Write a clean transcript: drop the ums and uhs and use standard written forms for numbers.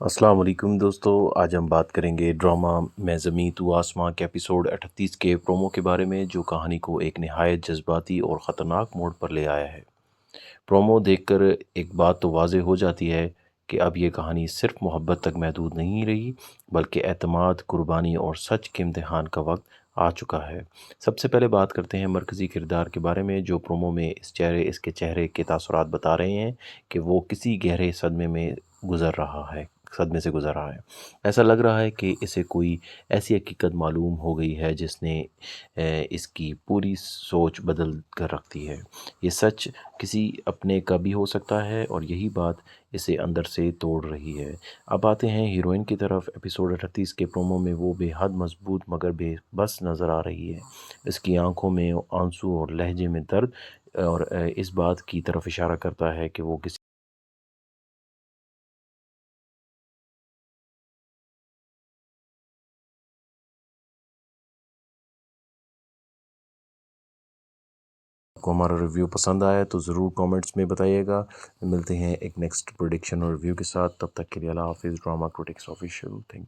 السلام علیکم دوستو، آج ہم بات کریں گے ڈرامہ میں زمیں تو آسماں کے ایپیسوڈ 38 کے پرومو کے بارے میں، جو کہانی کو ایک نہایت جذباتی اور خطرناک موڑ پر لے آیا ہے۔ پرومو دیکھ کر ایک بات تو واضح ہو جاتی ہے کہ اب یہ کہانی صرف محبت تک محدود نہیں رہی، بلکہ اعتماد، قربانی اور سچ کے امتحان کا وقت آ چکا ہے۔ سب سے پہلے بات کرتے ہیں مرکزی کردار کے بارے میں، جو پرومو میں اس کے چہرے کے تاثرات بتا رہے ہیں کہ وہ کسی گہرے صدمے سے گزر رہا ہے۔ ایسا لگ رہا ہے کہ اسے کوئی ایسی حقیقت معلوم ہو گئی ہے جس نے اس کی پوری سوچ بدل کر رکھ دی ہے۔ یہ سچ کسی اپنے کا بھی ہو سکتا ہے، اور یہی بات اسے اندر سے توڑ رہی ہے۔ اب آتے ہیں ہیروئن کی طرف۔ ایپیسوڈ 38 کے پرومو میں وہ بے حد مضبوط مگر بے بس نظر آ رہی ہے۔ اس کی آنکھوں میں آنسو اور لہجے میں درد اور اس بات کی طرف اشارہ کرتا ہے کہ وہ کسی کو ہمارا ریویو پسند آیا تو ضرور کامنٹس میں بتائیے گا۔ ملتے ہیں ایک نیکسٹ پروڈکشن اور ریویو کے ساتھ، تب تک کے لیے اللہ حافظ۔ Drama critics official, thank